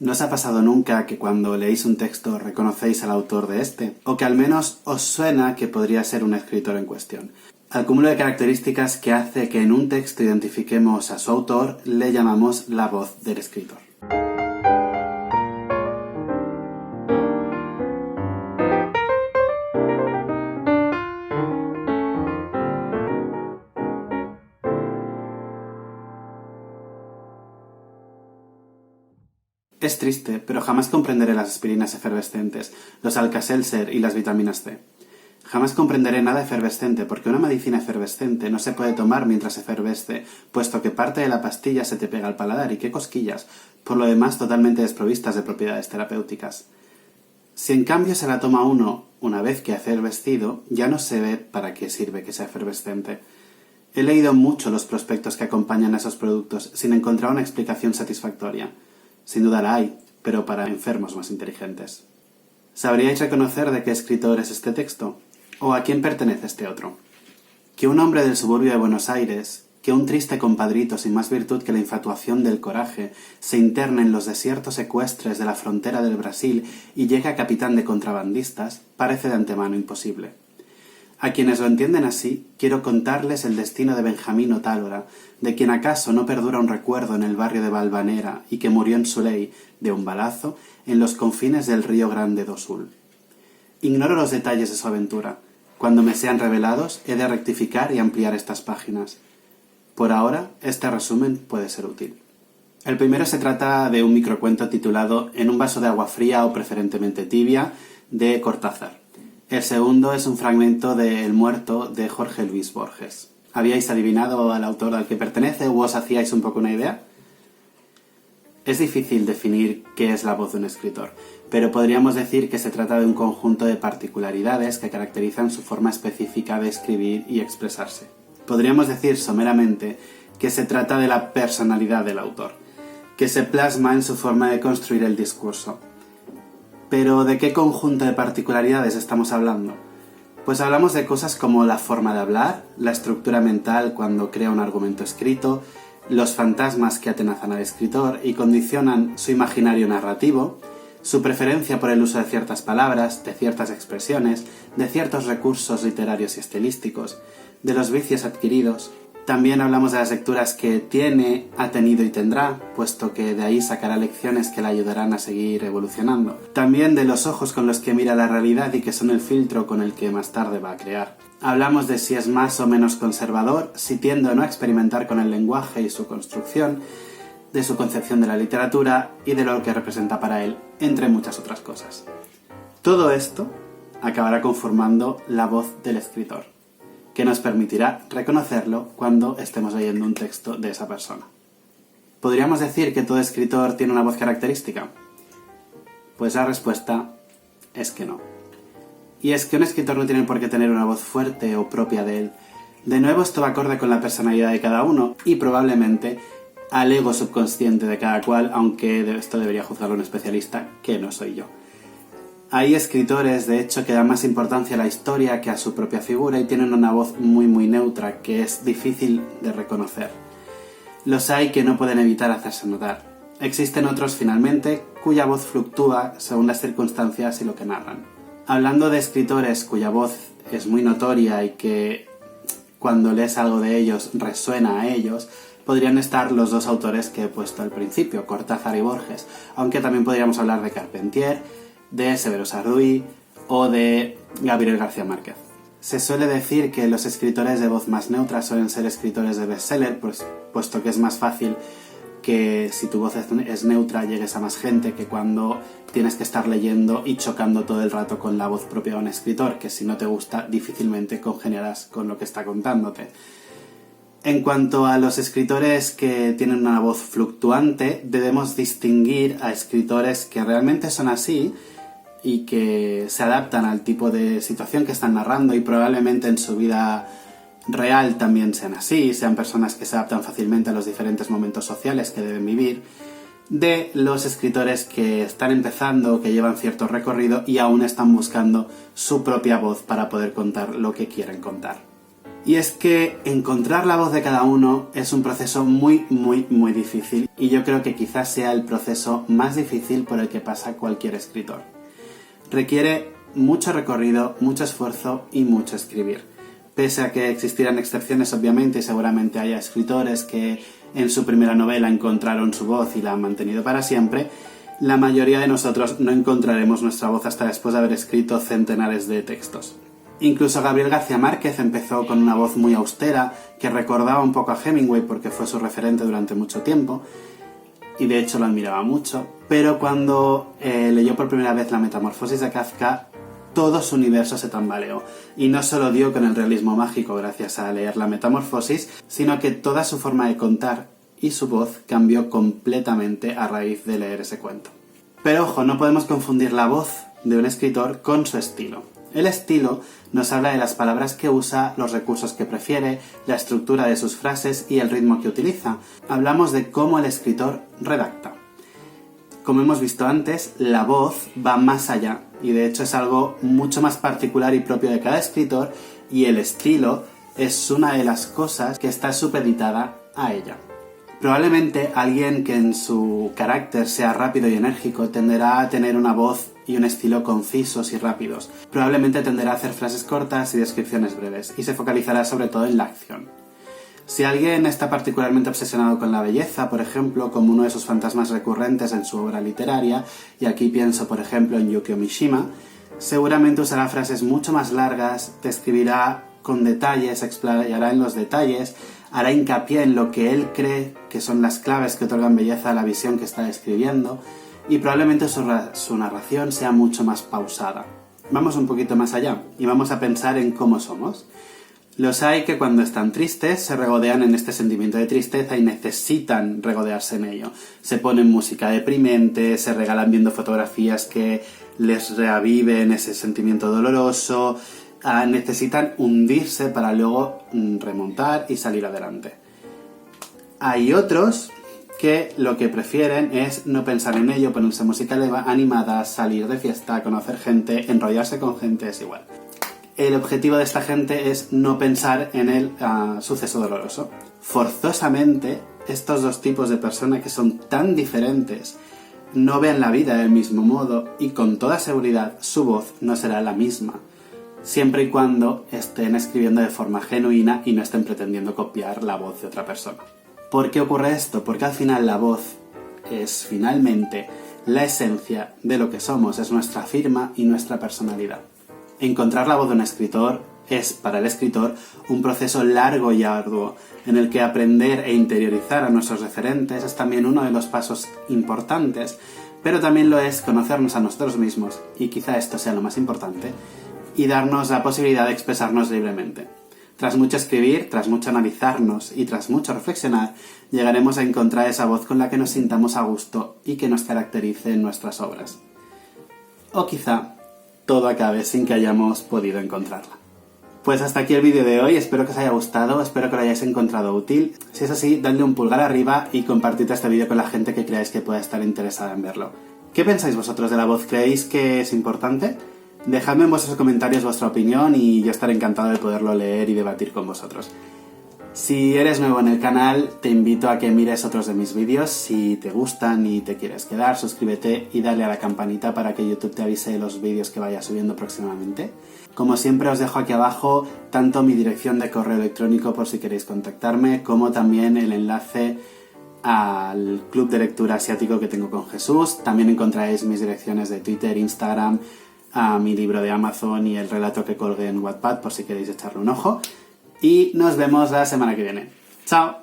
¿No os ha pasado nunca que cuando leéis un texto reconocéis al autor de este? O que al menos os suena que podría ser un escritor en cuestión. Al cúmulo de características que hace que en un texto identifiquemos a su autor, le llamamos la voz del escritor. Es triste, pero jamás comprenderé las aspirinas efervescentes, los Alka-Seltzer y las vitaminas C. Jamás comprenderé nada efervescente, porque una medicina efervescente no se puede tomar mientras efervesce, puesto que parte de la pastilla se te pega al paladar, y qué cosquillas, por lo demás totalmente desprovistas de propiedades terapéuticas. Si en cambio se la toma uno una vez que ha efervescido, ya no se ve para qué sirve que sea efervescente. He leído mucho los prospectos que acompañan a esos productos sin encontrar una explicación satisfactoria. Sin duda la hay, pero para enfermos más inteligentes. ¿Sabríais reconocer de qué escritor es este texto? ¿O a quién pertenece este otro? Que un hombre del suburbio de Buenos Aires, que un triste compadrito sin más virtud que la infatuación del coraje, se interne en los desiertos ecuestres de la frontera del Brasil y llegue a capitán de contrabandistas, parece de antemano imposible. A quienes lo entienden así, quiero contarles el destino de Benjamín Otálora, de quien acaso no perdura un recuerdo en el barrio de Valvanera y que murió en Suley, de un balazo, en los confines del Río Grande do Sul. Ignoro los detalles de su aventura. Cuando me sean revelados, he de rectificar y ampliar estas páginas. Por ahora, este resumen puede ser útil. El primero se trata de un microcuento titulado En un vaso de agua fría o preferentemente tibia, de Cortázar. El segundo es un fragmento de El muerto, de Jorge Luis Borges. ¿Habíais adivinado al autor al que pertenece o os hacíais un poco una idea? Es difícil definir qué es la voz de un escritor, pero podríamos decir que se trata de un conjunto de particularidades que caracterizan su forma específica de escribir y expresarse. Podríamos decir someramente que se trata de la personalidad del autor, que se plasma en su forma de construir el discurso. Pero ¿de qué conjunto de particularidades estamos hablando? Pues hablamos de cosas como la forma de hablar, la estructura mental cuando crea un argumento escrito, los fantasmas que atenazan al escritor y condicionan su imaginario narrativo, su preferencia por el uso de ciertas palabras, de ciertas expresiones, de ciertos recursos literarios y estilísticos, de los vicios adquiridos. También hablamos de las lecturas que tiene, ha tenido y tendrá, puesto que de ahí sacará lecciones que le ayudarán a seguir evolucionando. También de los ojos con los que mira la realidad y que son el filtro con el que más tarde va a crear. Hablamos de si es más o menos conservador, si tiende o no a experimentar con el lenguaje y su construcción, de su concepción de la literatura y de lo que representa para él, entre muchas otras cosas. Todo esto acabará conformando la voz del escritor, que nos permitirá reconocerlo cuando estemos leyendo un texto de esa persona. ¿Podríamos decir que todo escritor tiene una voz característica? Pues la respuesta es que no. Y es que un escritor no tiene por qué tener una voz fuerte o propia de él. De nuevo, esto va acorde con la personalidad de cada uno y probablemente al ego subconsciente de cada cual, aunque esto debería juzgarlo un especialista, que no soy yo. Hay escritores, de hecho, que dan más importancia a la historia que a su propia figura y tienen una voz muy neutra, que es difícil de reconocer. Los hay que no pueden evitar hacerse notar. Existen otros, finalmente, cuya voz fluctúa según las circunstancias y lo que narran. Hablando de escritores cuya voz es muy notoria y que cuando lees algo de ellos resuena a ellos, podrían estar los dos autores que he puesto al principio, Cortázar y Borges, aunque también podríamos hablar de Carpentier, de Severo Sarduy o de Gabriel García Márquez. Se suele decir que los escritores de voz más neutra suelen ser escritores de bestseller, pues, puesto que es más fácil que si tu voz es neutra llegues a más gente que cuando tienes que estar leyendo y chocando todo el rato con la voz propia de un escritor, que si no te gusta difícilmente congeniarás con lo que está contándote. En cuanto a los escritores que tienen una voz fluctuante, debemos distinguir a escritores que realmente son así y que se adaptan al tipo de situación que están narrando y probablemente en su vida real también sean así, sean personas que se adaptan fácilmente a los diferentes momentos sociales que deben vivir, de los escritores que están empezando, que llevan cierto recorrido y aún están buscando su propia voz para poder contar lo que quieren contar. Y es que encontrar la voz de cada uno es un proceso muy difícil, y yo creo que quizás sea el proceso más difícil por el que pasa cualquier escritor. Requiere mucho recorrido, mucho esfuerzo y mucho escribir. Pese a que existieran excepciones, obviamente, y seguramente haya escritores que en su primera novela encontraron su voz y la han mantenido para siempre, la mayoría de nosotros no encontraremos nuestra voz hasta después de haber escrito centenares de textos. Incluso Gabriel García Márquez empezó con una voz muy austera, que recordaba un poco a Hemingway porque fue su referente durante mucho tiempo, y de hecho lo admiraba mucho, pero cuando leyó por primera vez La Metamorfosis de Kafka, todo su universo se tambaleó, y no solo dio con el realismo mágico gracias a leer La Metamorfosis, sino que toda su forma de contar y su voz cambió completamente a raíz de leer ese cuento. Pero ojo, no podemos confundir la voz de un escritor con su estilo. El estilo nos habla de las palabras que usa, los recursos que prefiere, la estructura de sus frases y el ritmo que utiliza. Hablamos de cómo el escritor redacta. Como hemos visto antes, la voz va más allá, y de hecho es algo mucho más particular y propio de cada escritor, y el estilo es una de las cosas que está supeditada a ella. Probablemente alguien que en su carácter sea rápido y enérgico tenderá a tener una voz y un estilo concisos y rápidos. Probablemente tenderá a hacer frases cortas y descripciones breves, y se focalizará sobre todo en la acción. Si alguien está particularmente obsesionado con la belleza, por ejemplo, como uno de sus fantasmas recurrentes en su obra literaria, y aquí pienso por ejemplo en Yukio Mishima, seguramente usará frases mucho más largas, describirá con detalles, explayará en los detalles, hará hincapié en lo que él cree que son las claves que otorgan belleza a la visión que está describiendo, y probablemente su narración sea mucho más pausada. Vamos un poquito más allá, y vamos a pensar en cómo somos. Los hay que cuando están tristes se regodean en este sentimiento de tristeza y necesitan regodearse en ello. Se ponen música deprimente, se regalan viendo fotografías que les reaviven ese sentimiento doloroso, necesitan hundirse para luego remontar y salir adelante. Hay otros que lo que prefieren es no pensar en ello, ponerse música animada, salir de fiesta, conocer gente, enrollarse con gente, es igual. El objetivo de esta gente es no pensar en el suceso doloroso. Forzosamente, estos dos tipos de personas que son tan diferentes no ven la vida del mismo modo, y con toda seguridad su voz no será la misma, siempre y cuando estén escribiendo de forma genuina y no estén pretendiendo copiar la voz de otra persona. ¿Por qué ocurre esto? Porque al final la voz es finalmente la esencia de lo que somos, es nuestra firma y nuestra personalidad. Encontrar la voz de un escritor es, para el escritor, un proceso largo y arduo, en el que aprender e interiorizar a nuestros referentes es también uno de los pasos importantes, pero también lo es conocernos a nosotros mismos, y quizá esto sea lo más importante, y darnos la posibilidad de expresarnos libremente. Tras mucho escribir, tras mucho analizarnos y tras mucho reflexionar, llegaremos a encontrar esa voz con la que nos sintamos a gusto y que nos caracterice en nuestras obras. O quizá todo acabe sin que hayamos podido encontrarla. Pues hasta aquí el vídeo de hoy, espero que os haya gustado, espero que lo hayáis encontrado útil. Si es así, dadle un pulgar arriba y compartid este vídeo con la gente que creáis que pueda estar interesada en verlo. ¿Qué pensáis vosotros de la voz? ¿Creéis que es importante? Dejadme en vuestros comentarios vuestra opinión y yo estaré encantado de poderlo leer y debatir con vosotros. Si eres nuevo en el canal, te invito a que mires otros de mis vídeos. Si te gustan y te quieres quedar, suscríbete y dale a la campanita para que YouTube te avise de los vídeos que vaya subiendo próximamente. Como siempre, os dejo aquí abajo tanto mi dirección de correo electrónico por si queréis contactarme, como también el enlace al club de lectura asiático que tengo con Jesús. También encontraréis mis direcciones de Twitter, Instagram, a mi libro de Amazon y el relato que colgué en Wattpad por si queréis echarle un ojo. Y nos vemos la semana que viene. ¡Chao!